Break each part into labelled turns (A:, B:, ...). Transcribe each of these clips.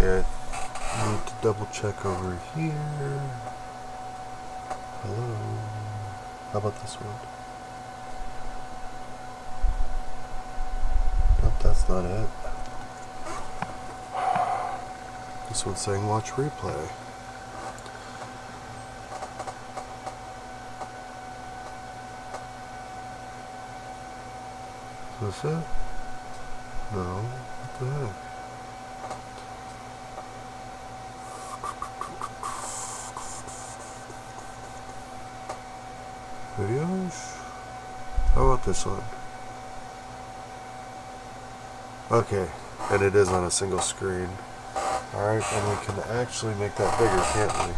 A: Okay, I need to double check over here. Hello. How about this one? Nope, that's not it. This one's saying watch replay. Is this it? No. What the heck? Videos? How about this one? Okay, and it is on a single screen. Alright, and we can actually make that bigger, can't we?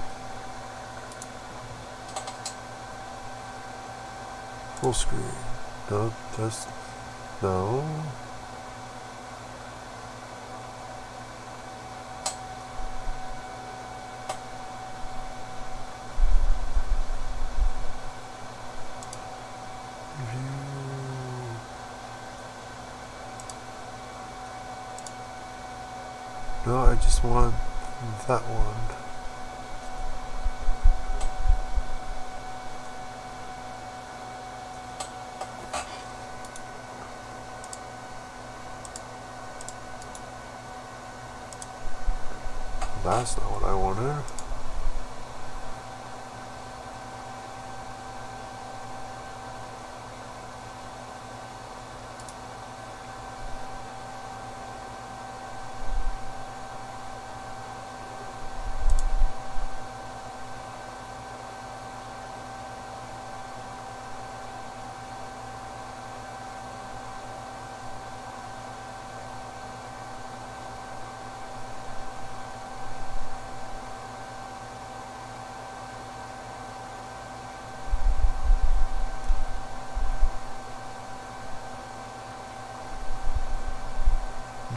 A: Full screen. No, just... no. No, I just want that one. That's not what I wanted.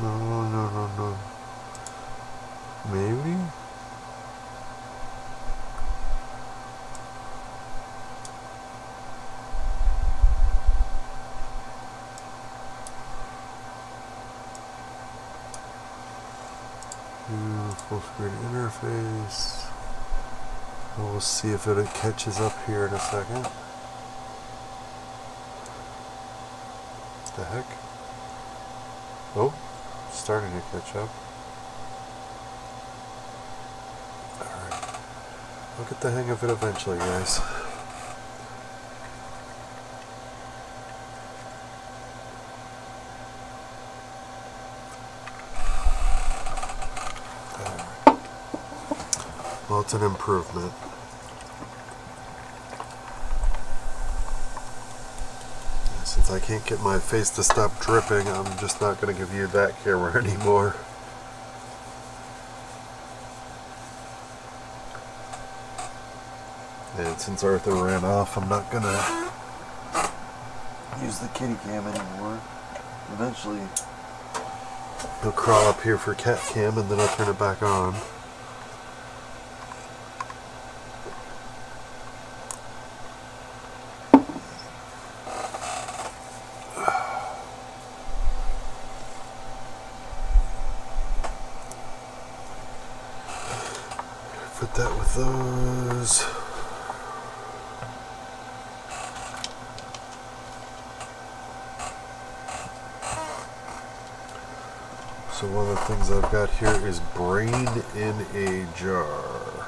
A: No. Maybe? Full screen interface. We'll see if it catches up here in a second. What the heck? Oh, starting to catch up. Alright. I'll get the hang of it eventually, guys. Alright. Well, it's an improvement. Since I can't get my face to stop dripping, I'm just not going to give you that camera anymore. And since Arthur ran off, I'm not going to use the kitty cam anymore. Eventually, he'll crawl up here for cat cam and then I'll turn it back on. Put that with those. So one of the things I've got here is brain in a jar.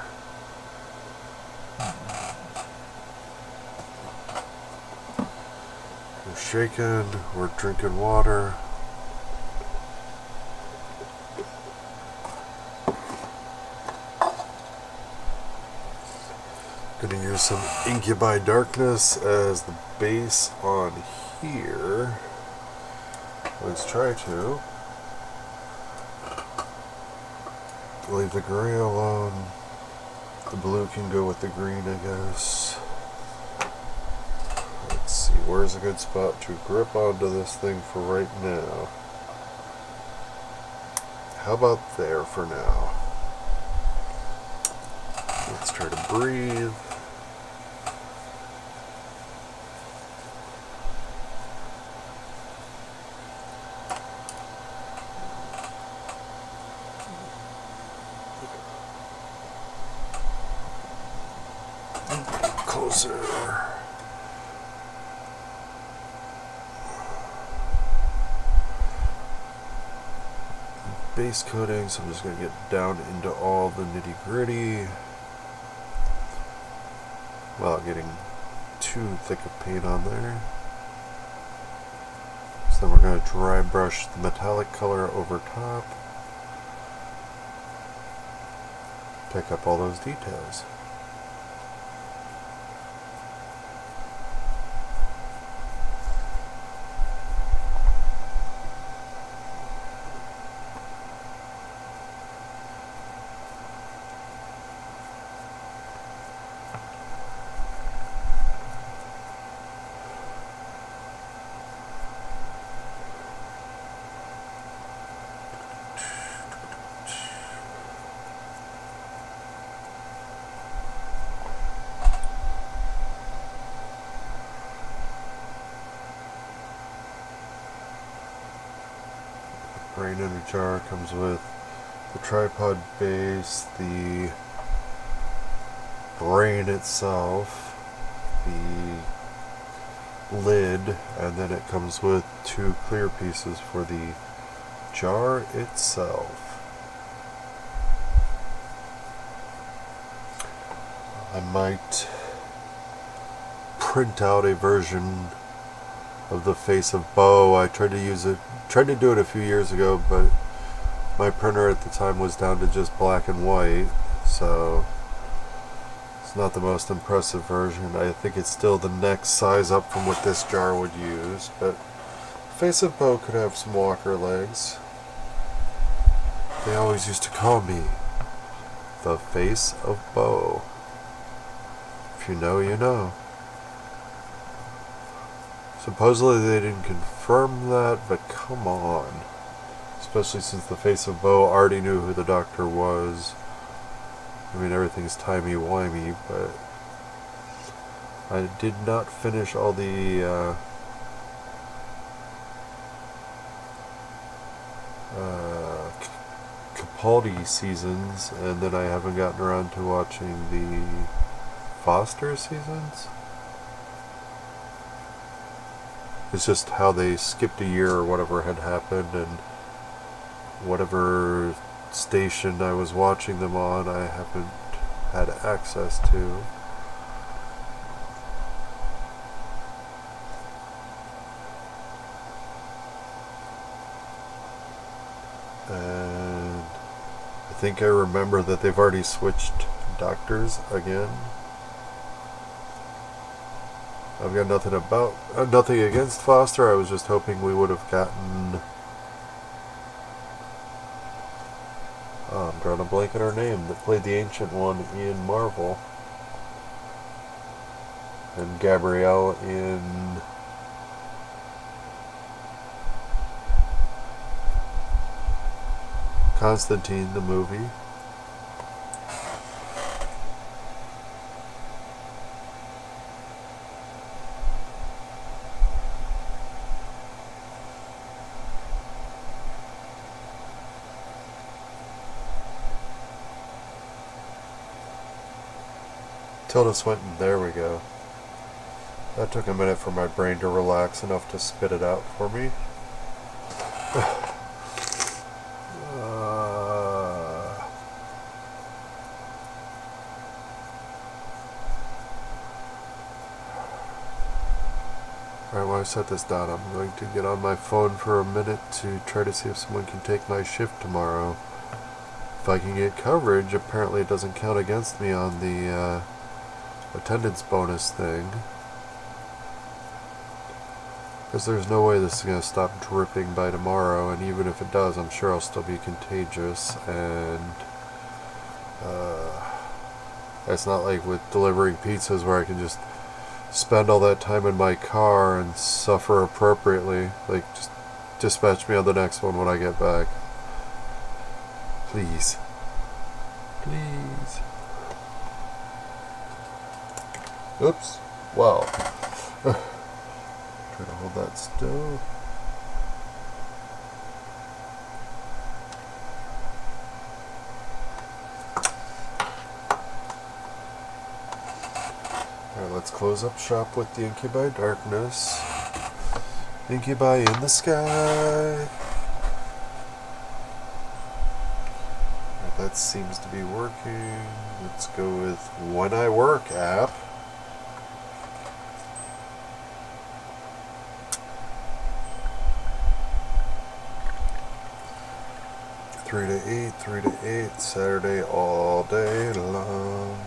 A: We're shaking, we're drinking water. Gonna use some Incubi Darkness as the base on here. Let's try to. Leave the gray alone. The blue can go with the green, I guess. Let's see, where's a good spot to grip onto this thing for right now? How about there for now? Let's try to breathe. Closer. Base coating, so I'm just going to get down into all the nitty-gritty without getting too thick of paint on there. So then we're going to dry brush the metallic color over top. Pick up all those details. Brain in a jar comes with the tripod base, the brain itself, the lid, and then it comes with 2 clear pieces for the jar itself. I might print out a version of the face of Bo. I tried to do it a few years ago, but my printer at the time was down to just black and white, so it's not the most impressive version. I think it's still the next size up from what this jar would use, but face of Bo could have some walker legs. They always used to call me the face of Bo. If you know, you know. Supposedly they didn't confirm that, but come on. Especially since the face of Bo already knew who the doctor was. I mean, everything's timey-wimey, but I did not finish all the Capaldi seasons, and then I haven't gotten around to watching the Foster seasons. It's just how they skipped a year or whatever had happened, and whatever station I was watching them on, I haven't had access to. And I think I remember that they've already switched doctors again. I've got nothing against Foster. I was just hoping we would have gotten... Oh, I'm drawing a blank on her name. That played the ancient one in Marvel. And Gabrielle in... Constantine, the movie. Tilda Swinton, there we go. That took a minute for my brain to relax enough to spit it out for me. Alright, while I set this down, I'm going to get on my phone for a minute to try to see if someone can take my shift tomorrow. If I can get coverage, apparently it doesn't count against me on the attendance bonus thing. Because there's no way this is going to stop dripping by tomorrow, and even if it does, I'm sure I'll still be contagious, and it's not like with delivering pizzas where I can just spend all that time in my car and suffer appropriately. Like, just dispatch me on the next one when I get back. Please. Please. Oops. Wow. Try to hold that still. let's close up shop with the Incubi Darkness. Incubi in the sky. Right, that seems to be working. Let's go with When I Work app. Three to eight, Saturday all day long.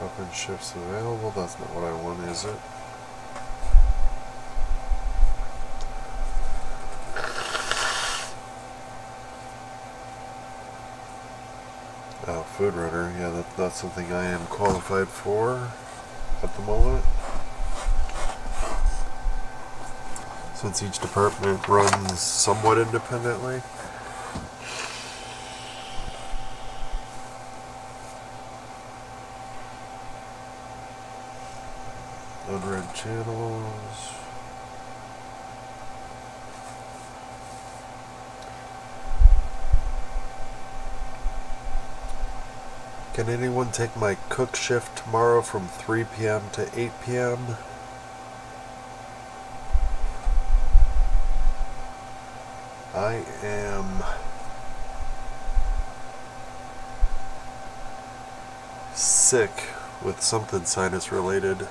A: Open shifts available. That's not what I want, is it? Oh, food runner. Yeah, that's something I am qualified for at the moment. Since each department runs somewhat independently. Unread channels. Can anyone take my cook shift tomorrow from 3 p.m. to 8 p.m.? I am sick with something sinus related.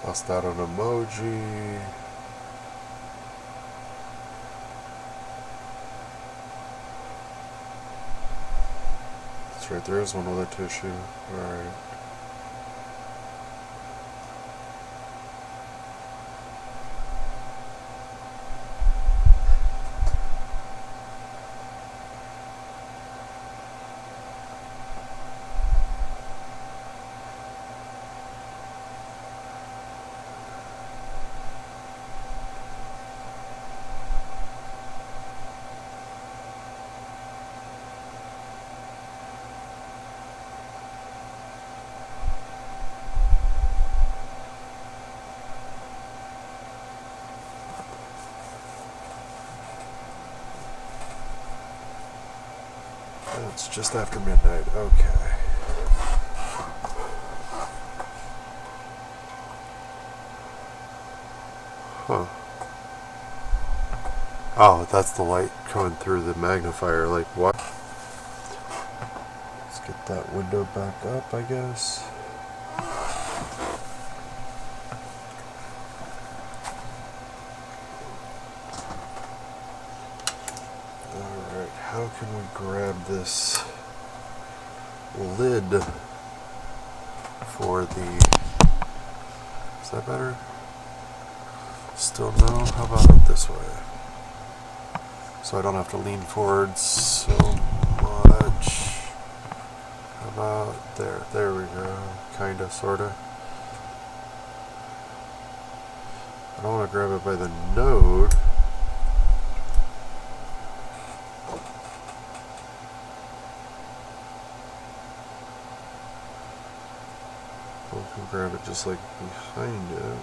A: Lost out on emoji. That's right, there is one other tissue. Alright. It's just after midnight, okay. Huh. Oh, that's the light coming through the magnifier, like what? Let's get that window back up, I guess. Alright, how can we grab this lid for the... Is that better? Still no? How about it this way? So I don't have to lean forward so much. How about there? There we go. Kinda, sorta. I don't want to grab it by the node. I can grab it just like behind it.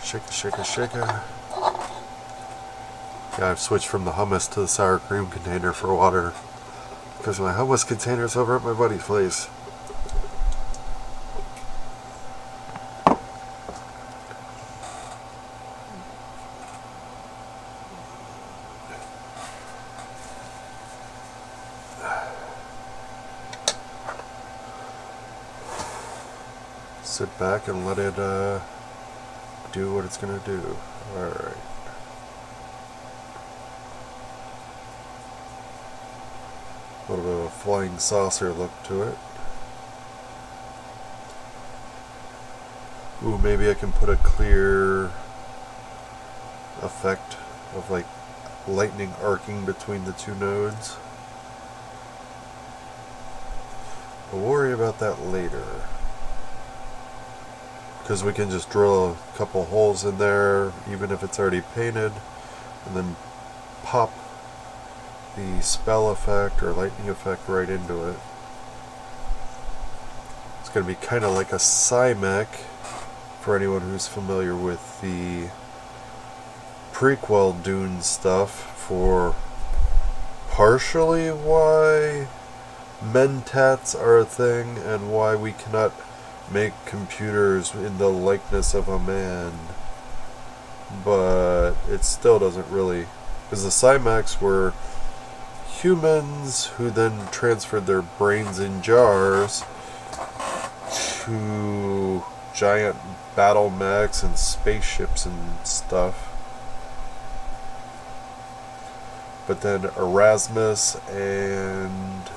A: Shake it, shake it, shake it. Yeah, I've switched from the hummus to the sour cream container for water because my hummus container's over at my buddy's place. Sit back and let it do what it's gonna do. Alright. A little bit of a flying saucer look to it. Ooh, maybe I can put a clear effect of like lightning arcing between the two nodes. We'll worry about that later. Because we can just drill a couple holes in there, even if it's already painted, and then pop the spell effect or lightning effect right into it. It's going to be kind of like a Cymec for anyone who's familiar with the prequel Dune stuff, for partially why mentats are a thing and why we cannot make computers in the likeness of a man. But it still doesn't really, because the Cymax were humans who then transferred their brains in jars to giant battle mechs and spaceships and stuff. But then Erasmus and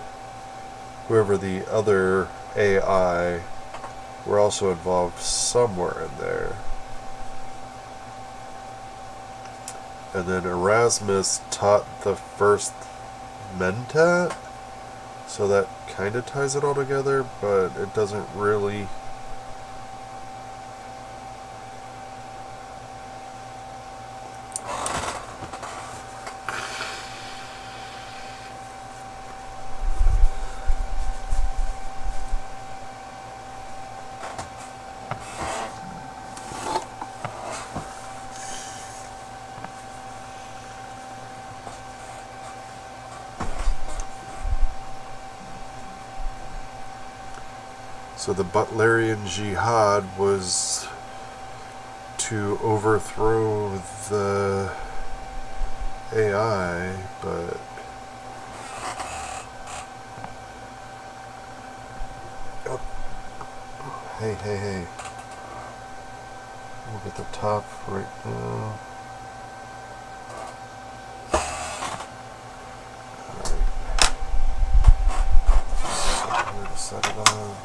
A: whoever the other AI were also involved somewhere in there. And then Erasmus taught the first mentat, so that kind of ties it all together, but it doesn't really. So the Butlerian Jihad was to overthrow the AI, but oh. Hey. We'll get the top right now. Alright. Where to set it on.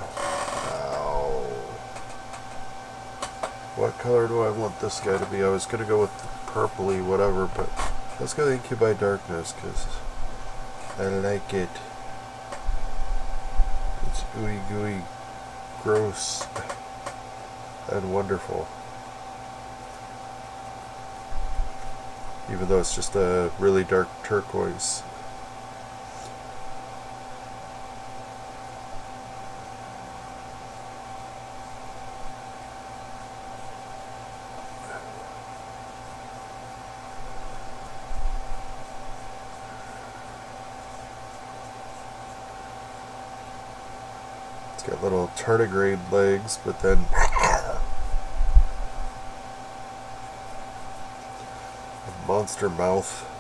A: What color do I want this guy to be? I was going to go with purpley, whatever, but let's go Incubi Darkness, because I like it. It's ooey gooey, gross, and wonderful. Even though it's just a really dark turquoise. Got little tardigrade legs, but then a monster mouth.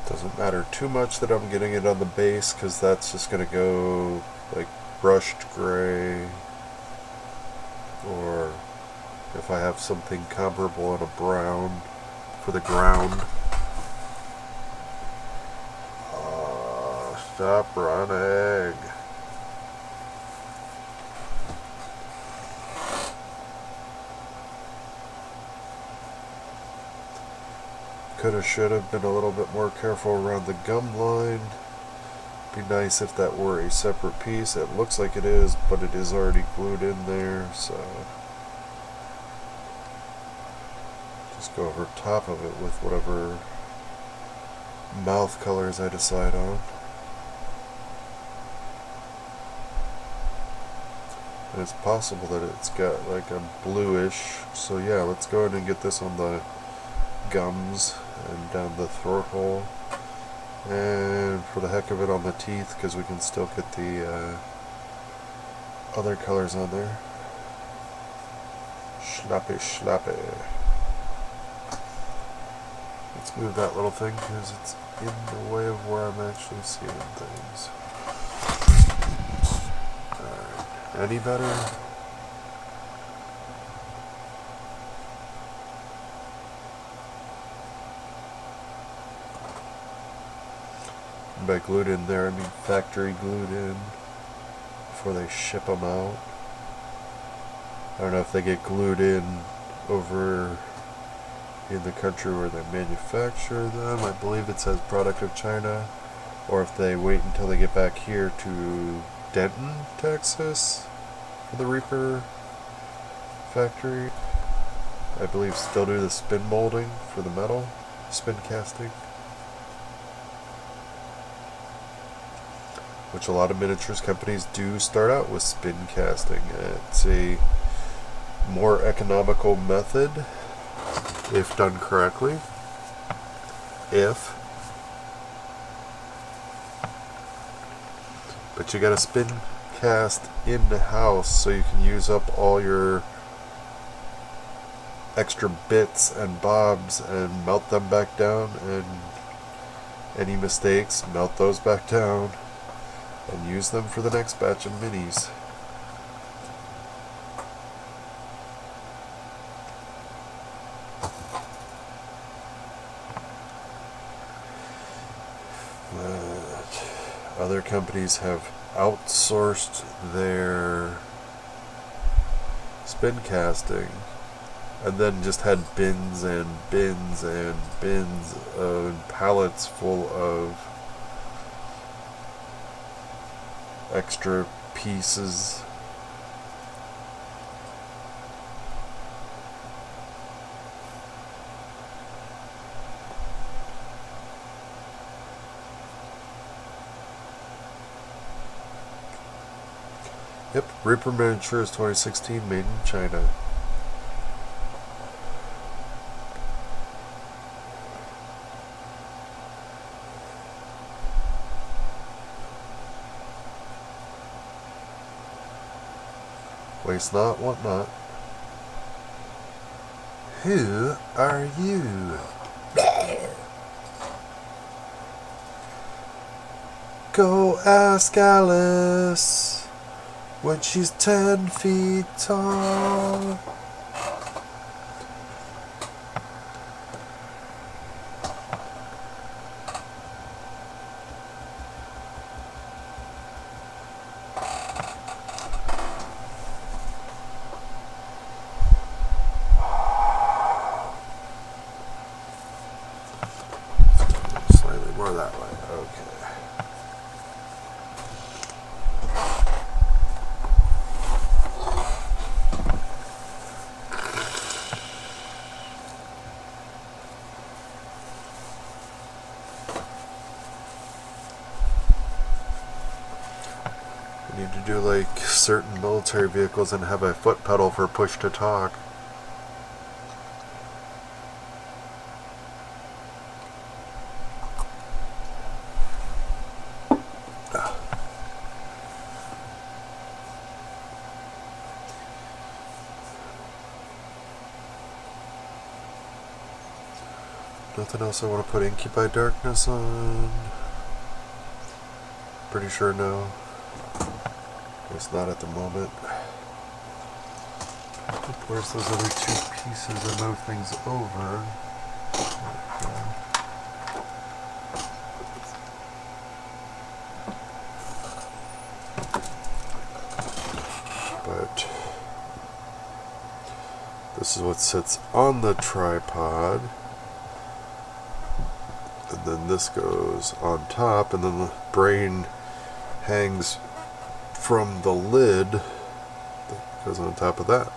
A: Doesn't matter too much that I'm getting it on the base, because that's just going to go like brushed gray, or if I have something comparable in a brown for the ground. Stop running. Coulda, shoulda been a little bit more careful around the gum line. Be nice if that were a separate piece. It looks like it is, but it is already glued in there, so just go over top of it with whatever mouth colors I decide on. And it's possible that it's got like a bluish, so yeah, let's go ahead and get this on the gums and down the throat hole. And for the heck of it on the teeth, because we can still get the other colors on there. Schlappy, schlappy. Let's move that little thing because it's in the way of where I'm actually seeing things. Alright, any better? By glued in there, I mean factory glued in before they ship them out. I don't know if they get glued in over in the country where they manufacture them. I believe it says product of China. Or if they wait until they get back here to Denton, Texas for the Reaper factory. I believe still do the spin molding for the metal, spin casting. Which a lot of miniatures companies do start out with spin casting. It's a more economical method if done correctly. But you gotta spin cast in the house so you can use up all your extra bits and bobs and melt them back down, and any mistakes, melt those back down and use them for the next batch of minis. But other companies have outsourced their spin casting and then just had bins and bins and bins and pallets full of extra pieces. Yep, Reaper Miniatures 2016, made in China. Waste not, want not. Who are you? Go ask Alice when she's 10 feet tall. Slightly more that way, okay. Need to do like certain military vehicles and have a foot pedal for push to talk. Nothing else I want to put Inky by Darkness on. Pretty sure no. It's not at the moment. Where's those other two pieces that move things over? But this is what sits on the tripod. and then this goes on top, and then the brain hangs from the lid that goes on top of that.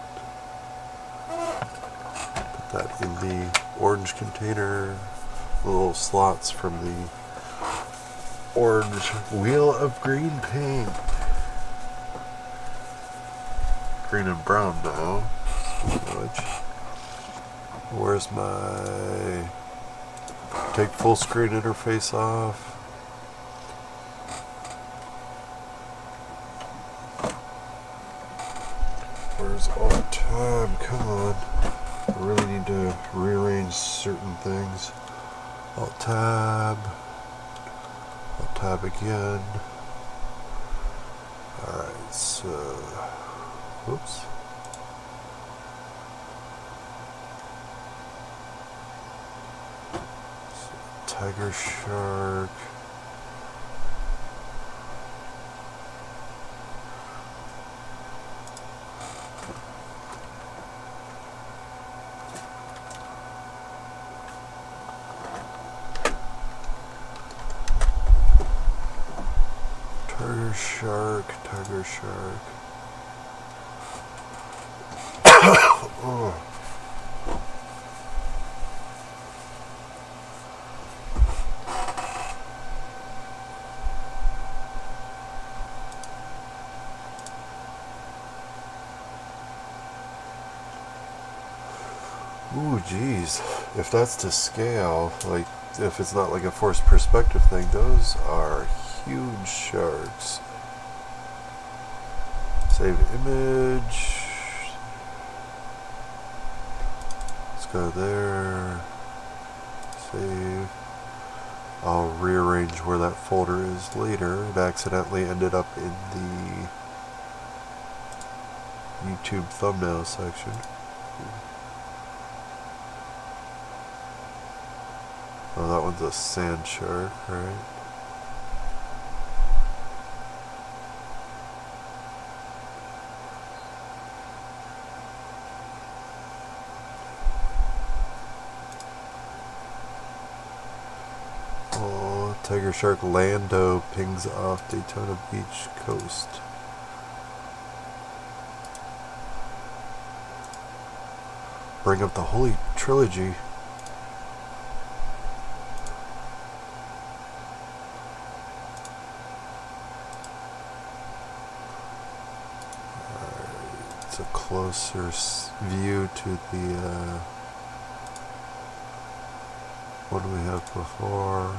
A: Put that in the orange container, little slots from the orange wheel of green paint. Green and brown now. Where's my take full screen interface off? Where's alt tab? Come on. I really need to rearrange certain things. Alt tab again. Alright, so whoops. So, tiger shark. Tiger shark. Oh. Ooh, geez. If that's to scale, like, if it's not like a forced perspective thing, those are huge sharks. Save image. Let's go there. Save. I'll rearrange where that folder is later. It accidentally ended up in the YouTube thumbnail section. Oh, that one's a sand shark, right? Tiger shark Lando pings off Daytona Beach coast. Bring up the Holy Trilogy. Alright, it's a closer view to the what do we have before?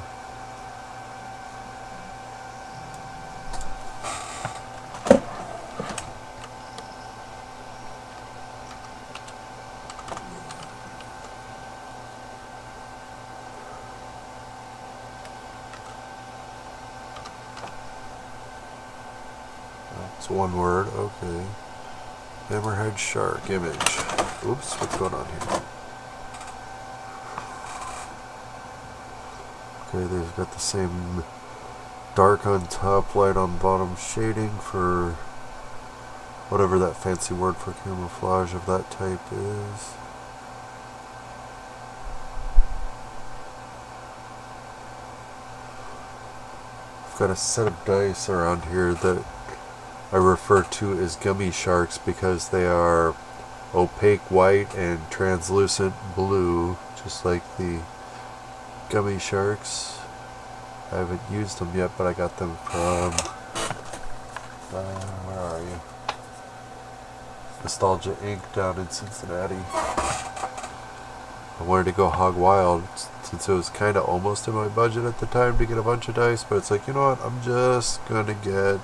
A: One word, okay. Hammerhead Shark image. Oops, what's going on here? Okay, they've got the same dark on top, light on bottom shading for whatever that fancy word for camouflage of that type is. I've got a set of dice around here that I refer to as Gummy Sharks because they are opaque white and translucent blue, just like the Gummy Sharks. I haven't used them yet, but I got them from, where are you? Nostalgia Inc. down in Cincinnati. I wanted to go hog wild since it was kind of almost in my budget at the time to get a bunch of dice, but it's like, you know what, I'm just going to get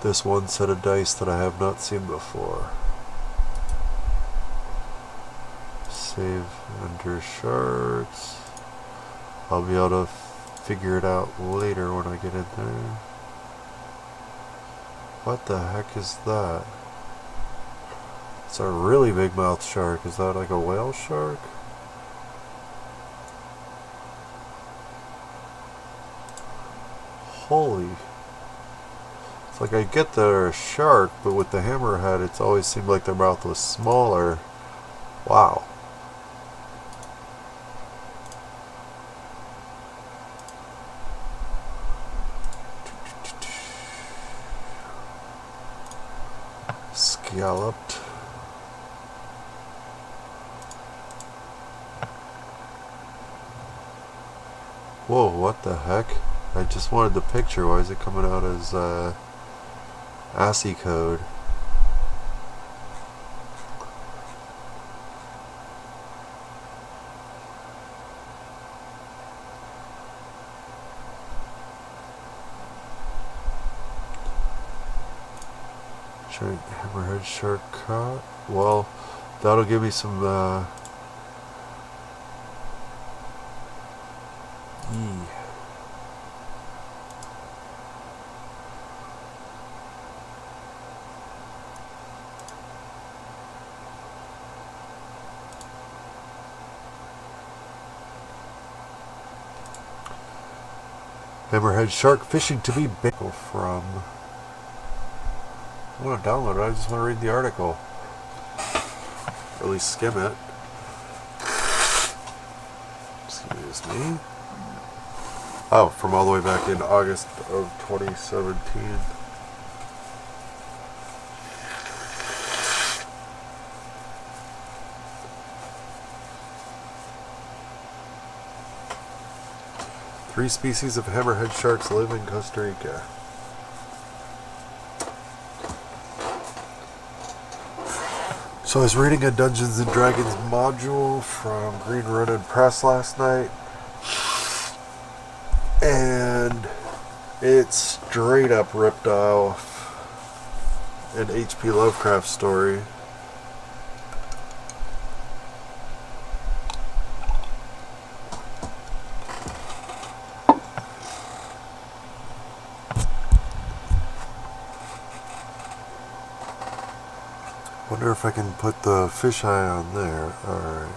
A: this one set of dice that I have not seen before. Save under sharks. I'll be able to figure it out later when I get in there. What the heck is that? It's a really big mouth shark. Is that like a whale shark? Holy. It's like I get they're a shark, but with the hammerhead, it's always seemed like their mouth was smaller. Wow. Scalloped. Whoa, what the heck? I just wanted the picture. Why is it coming out as ASCII code? Giant hammerhead shark caught. Well, that'll give me some Hammerhead Shark fishing to be big from. I want to download it, I just want to read the article. Or at least skim it. Excuse me. Oh, from all the way back in August of 2017. Three species of hammerhead sharks live in Costa Rica. So I was reading a Dungeons and Dragons module from Green Ronin Press last night, and it straight up ripped off an H.P. Lovecraft story. Wonder if I can put the fisheye on there. Alright.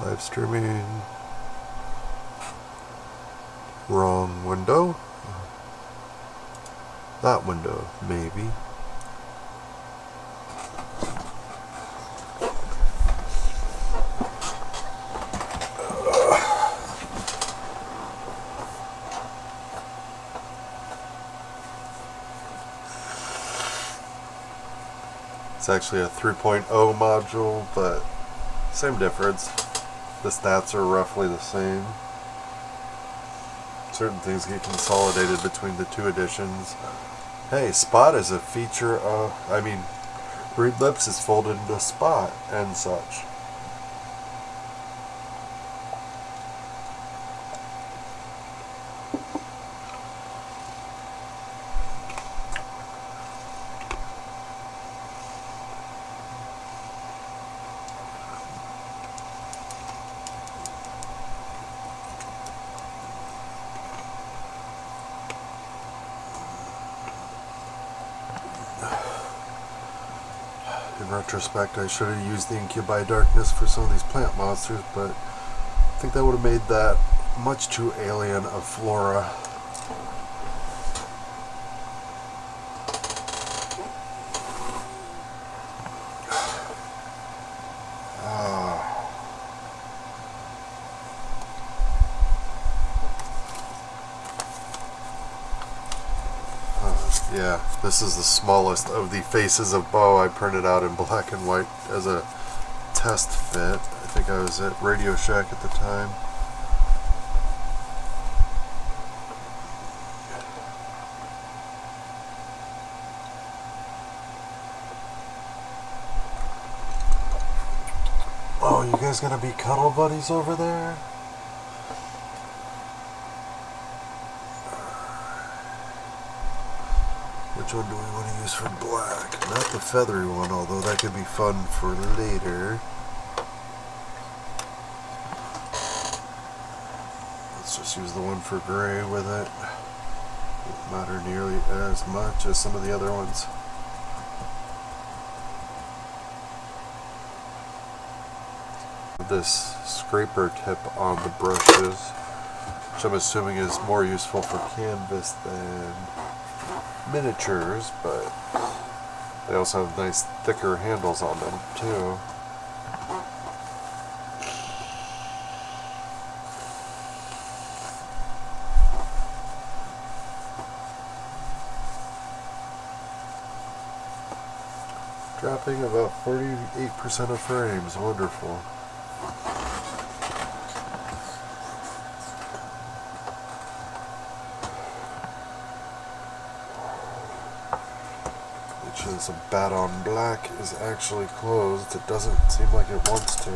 A: Live streaming. Wrong window. That window, maybe. It's actually a 3.0 module, but same difference. The stats are roughly the same. Certain things get consolidated between the two editions. Hey, Spot is a feature of, Reed Lips is folded into Spot and such. In retrospect, I should have used the Incubi Darkness for some of these plant monsters, but I think that would have made that much too alien of flora. Yeah, this is the smallest of the faces of Bo I printed out in black and white as a test fit. I think I was at Radio Shack at the time. Oh, you guys gonna be cuddle buddies over there? Which one do we want to use for black? Not the feathery one, although that could be fun for later. Let's just use the one for gray with it. Won't matter nearly as much as some of the other ones. this scraper tip on the brushes, which I'm assuming is more useful for canvas than miniatures, but they also have nice thicker handles on them too. Dropping about 48% of frames, wonderful. Which is a bat on black is actually closed. It doesn't seem like it wants to.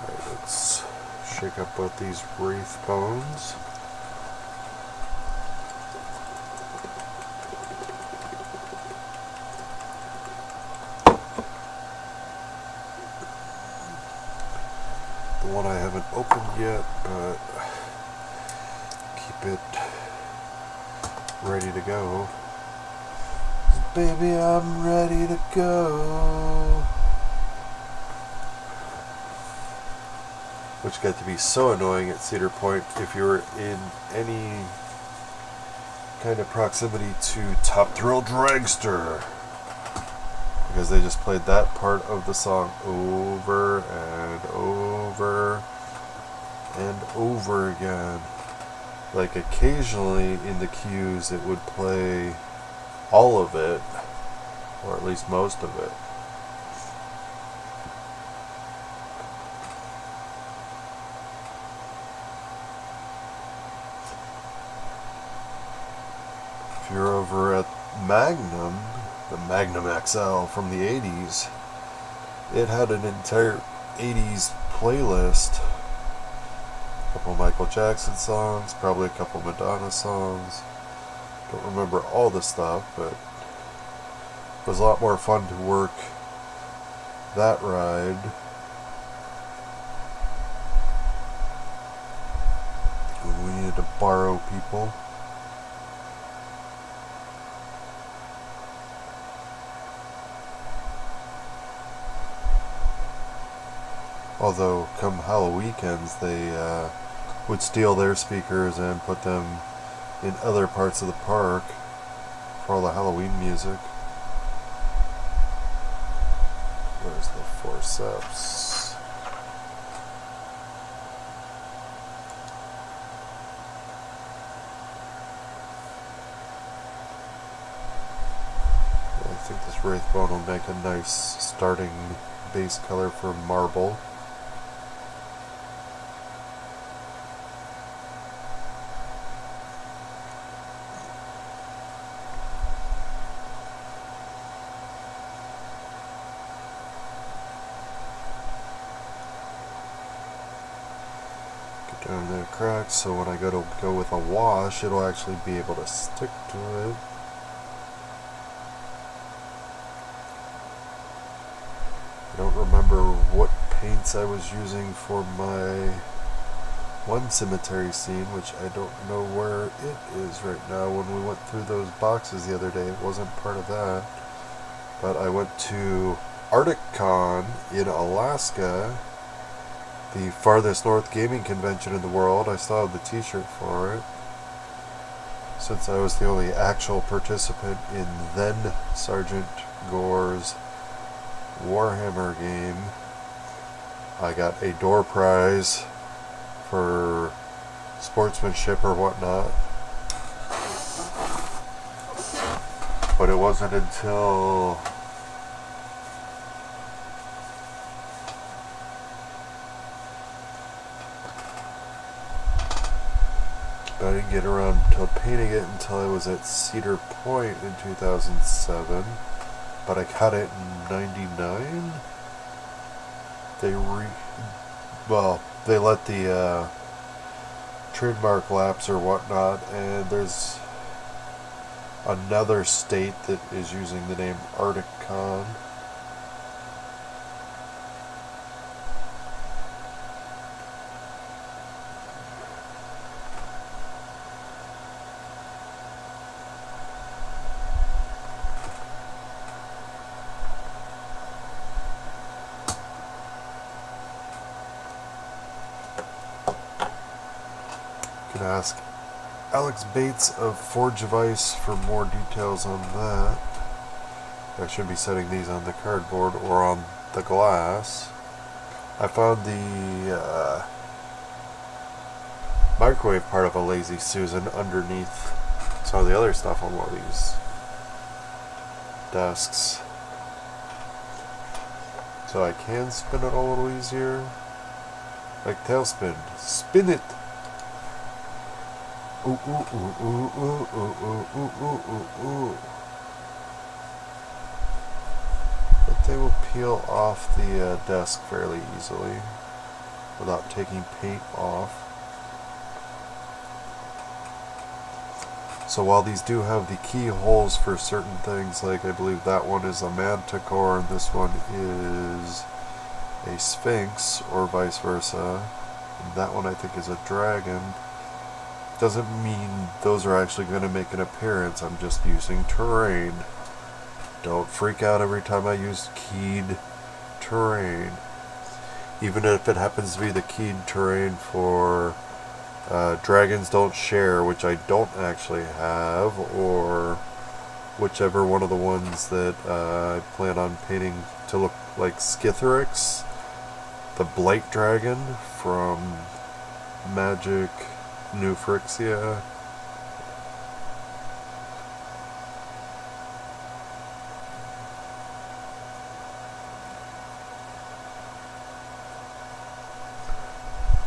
A: Alright, let's shake up both these wraith bones. One I haven't opened yet, but keep it ready to go. Baby, I'm ready to go. Which got to be so annoying at Cedar Point if you were in any kind of proximity to Top Thrill Dragster, because they just played that part of the song over and over and over again. Like occasionally in the queues it would play all of it, or at least most of it. If you're over at Magnum, the Magnum XL from the 80s, it had an entire 80s playlist. A couple Michael Jackson songs, probably a couple Madonna songs. Don't remember all the stuff, but it was a lot more fun to work that ride. When we needed to borrow people. Although, come Halloween weekends, they would steal their speakers and put them in other parts of the park for all the Halloween music. Where's the forceps? I think this Wraithbone will make a nice starting base color for marble. Down there cracks, so when I go with a wash, it'll actually be able to stick to it. I don't remember what paints I was using for my one cemetery scene, which I don't know where it is right now. When we went through those boxes the other day, it wasn't part of that. But I went to ArcticCon in Alaska, the farthest north gaming convention in the world. I still have the t-shirt for it, since I was the only actual participant in then Sergeant Gore's Warhammer game. I got a door prize for sportsmanship or whatnot, but it wasn't until I didn't get around to painting it until I was at Cedar Point in 2007, but I got it in 99. They let the trademark lapse or whatnot, and there's another state that is using the name ArcticCon. can ask Alex Bates of Forge of Ice for more details on that. I should be setting these on the cardboard or on the glass. I found the microwave part of a Lazy Susan underneath some of the other stuff on one of these desks. So I can spin it a little easier. Like tailspin. Spin it! Ooh, ooh, ooh, ooh, ooh, ooh, ooh, ooh, ooh, ooh. But they will peel off the desk fairly easily without taking paint off. So while these do have the keyholes for certain things, like I believe that one is a manticore and this one is a Sphinx, or vice versa, and that one I think is a dragon, doesn't mean those are actually going to make an appearance. I'm just using terrain. Don't freak out every time I use keyed terrain. Even if it happens to be the keyed terrain for Dragons Don't Share, which I don't actually have, or whichever one of the ones that I plan on painting to look like Skitherix, the Blight Dragon from Magic New Phyrexia.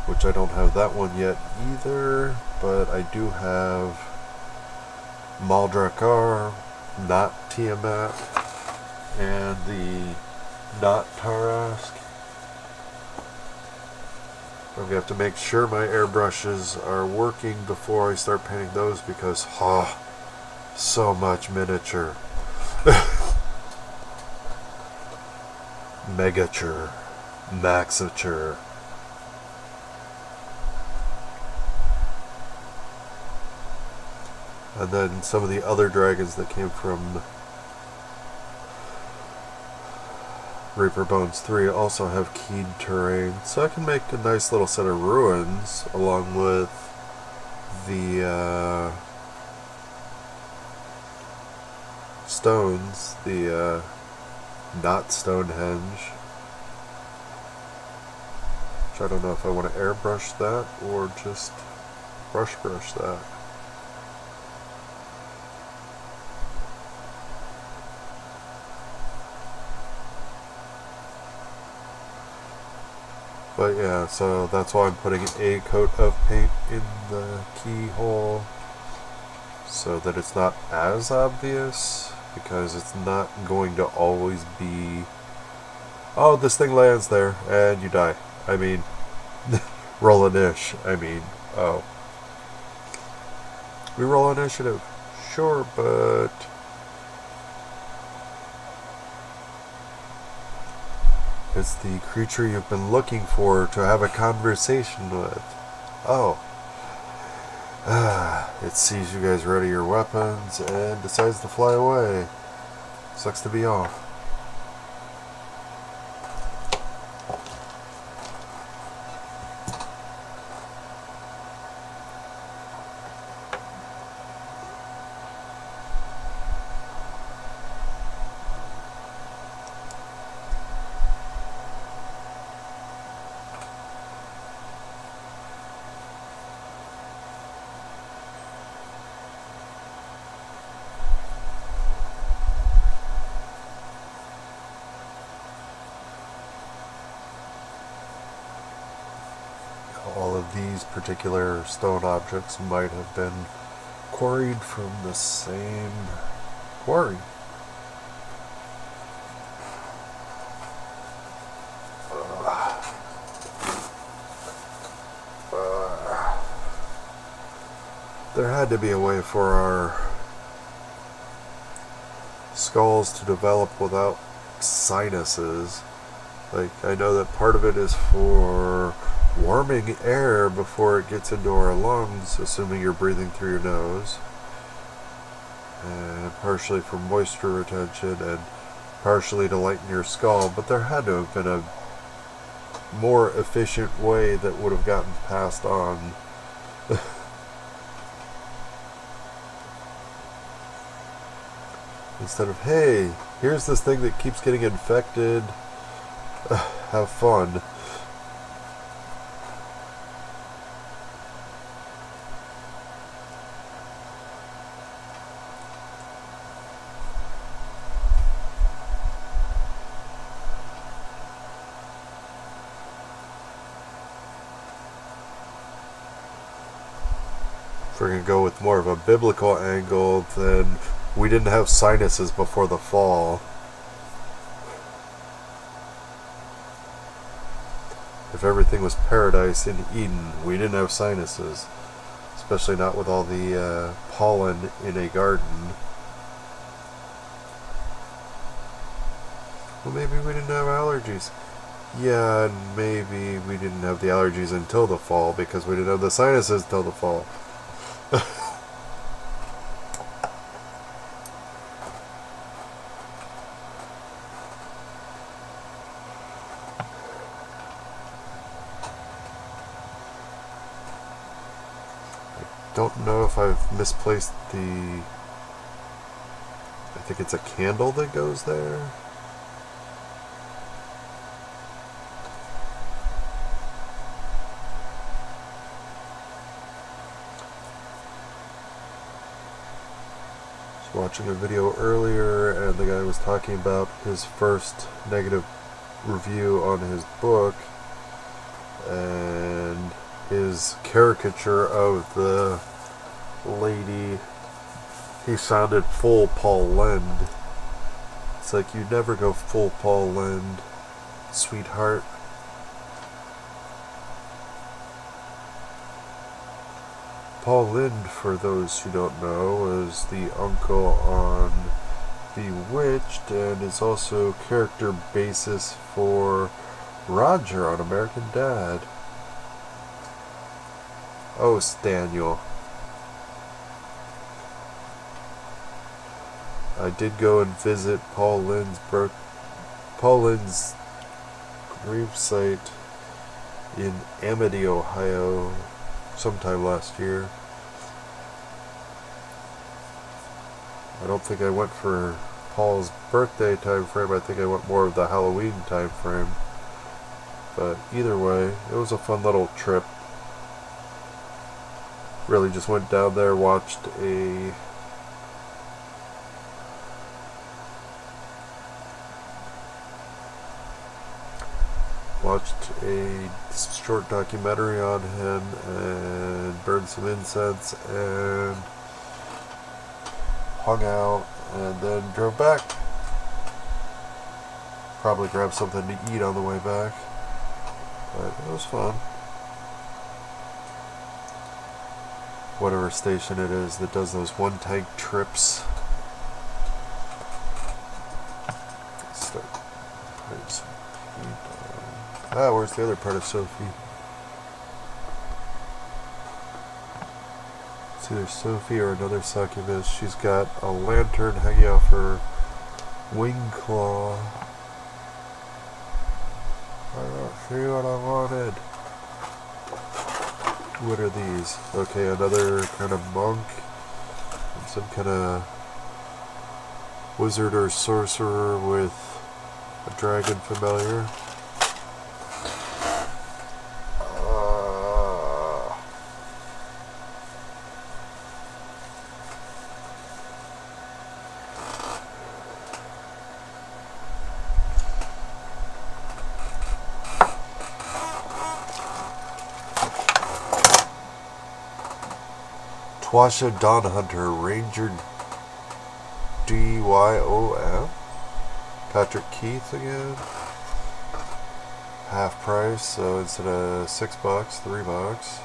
A: Which I don't have that one yet either, but I do have Maldrakar, not Tiamat, and the not Tarask. I'm going to have to make sure my airbrushes are working before I start painting those because, so much miniature. Megature. Maxiture. And then some of the other dragons that came from Reaper Bones 3 also have keyed terrain. So I can make a nice little set of ruins along with the stones, the not Stonehenge. Which I don't know if I want to airbrush that or just brush that. But yeah, so that's why I'm putting a coat of paint in the keyhole so that it's not as obvious, because it's not going to always be, oh, this thing lands there and you die. I mean, roll initiative. I mean, oh. We roll initiative. Sure, but it's the creature you've been looking for to have a conversation with. Oh. It sees you guys ready your weapons and decides to fly away. Sucks to be off. All of these particular stone objects might have been quarried from the same quarry. There had to be a way for our skulls to develop without sinuses. Like, I know that part of it is for warming air before it gets into our lungs, assuming you're breathing through your nose, and partially for moisture retention, and partially to lighten your skull. But there had to have been a more efficient way that would have gotten passed on. Instead of, hey, here's this thing that keeps getting infected. Have fun. If we're going to go with more of a biblical angle, then we didn't have sinuses before the fall. If everything was paradise in Eden, we didn't have sinuses. Especially not with all the pollen in a garden. Well, maybe we didn't have allergies. Yeah, and maybe we didn't have the allergies until the fall because we didn't have the sinuses until the fall. Don't know if I've misplaced the... I think it's a candle that goes there. I was watching a video earlier and the guy was talking about his first negative review on his book and his caricature of the lady. He sounded full Paul Lynde. It's like, you never go full Paul Lynde, sweetheart. Paul Lynde, for those who don't know, is the uncle on Bewitched and is also character basis for Roger on American Dad. Oh, Staniel. I did go and visit Paul Lynde's gravesite in Amity, Ohio, sometime last year. I don't think I went for Paul's birthday time frame. I think I went more of the Halloween time frame. But either way, it was a fun little trip. Really just went down there, watched a short documentary on him and burned some incense and hung out and then drove back. Probably grabbed something to eat on the way back, but it was fun. Whatever station it is that does those one-tank trips. Let's start putting some paint on. Ah, where's the other part of Sophie? It's either Sophie or another succubus. She's got a lantern hanging off her wing claw. I don't see what I wanted. What are these? Okay, another kind of monk. And some kind of wizard or sorcerer with a dragon familiar. Twasha Dawn Hunter, Ranger DYOM. Patrick Keith again. Half price, so instead of $6, $3.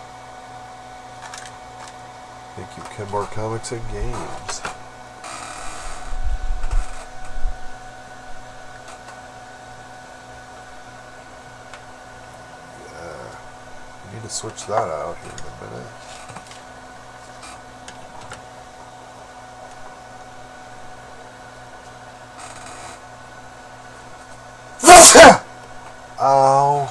A: Thank you, Kenmore Comics and Games. Yeah, we need to switch that out here in a minute. Ow.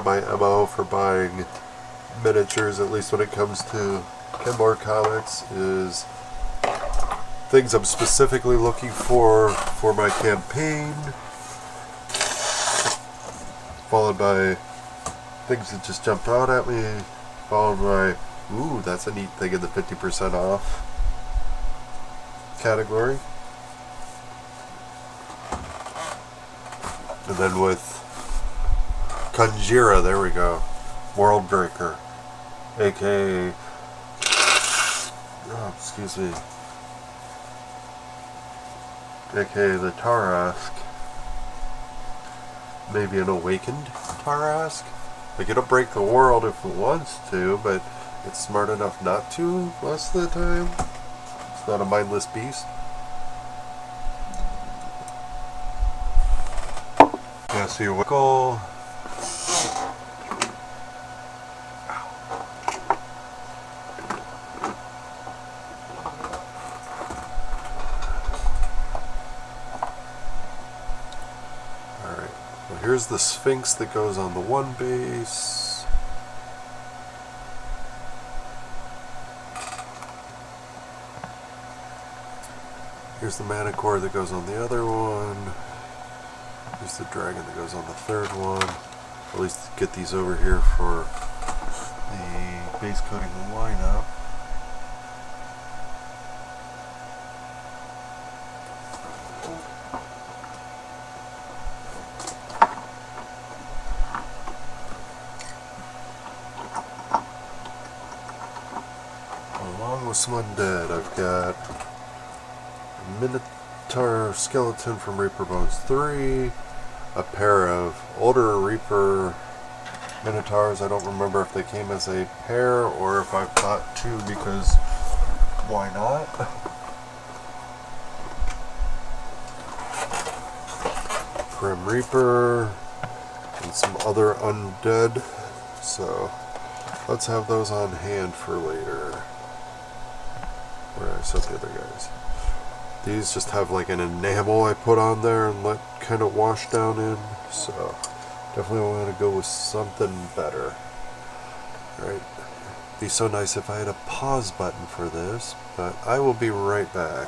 A: of my MO for buying miniatures, at least when it comes to Kenmore comics, is things I'm specifically looking for my campaign, followed by things that just jumped out at me, followed by, ooh, that's a neat thing in the 50% off category. And then with Conjura, there we go, World Breaker, aka, oh, excuse me, aka the Tarask, maybe an awakened Tarask. Like, it'll break the world if it wants to, but it's smart enough not to most of the time. It's not a mindless beast. Yeah, so your Wickle. Here's the Sphinx that goes on the one base. Here's the Manicore that goes on the other one. Here's the Dragon that goes on the third one. At least get these over here for the base coating lineup. Along with some undead, I've got a Minotaur skeleton from Reaper Bones 3, a pair of older Reaper Minotaurs. I don't remember if they came as a pair or if I bought two because why not? Grim Reaper and some other undead. So let's have those on hand for later. Where I set the other guys. These just have like an enamel I put on there and let kind of wash down in. So definitely want to go with something better. Alright. Be so nice if I had a pause button for this, but I will be right back.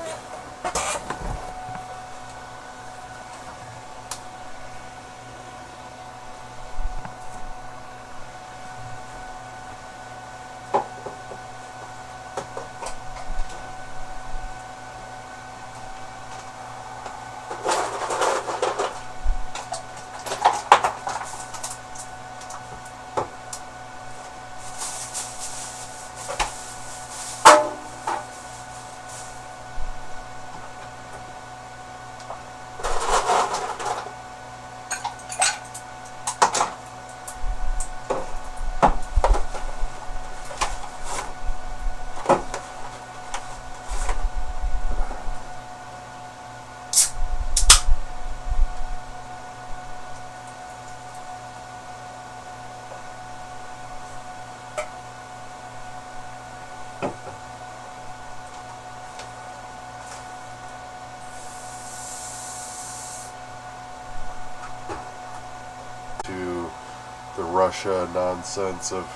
A: The Russia nonsense of,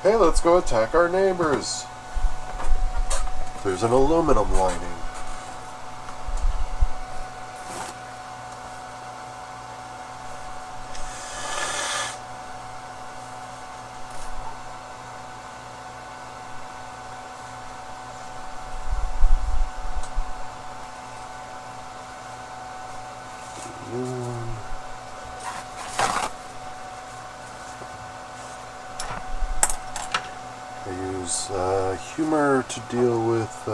A: hey, let's go attack our neighbors. There's an aluminum lining. Humor to deal with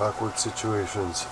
A: awkward situations.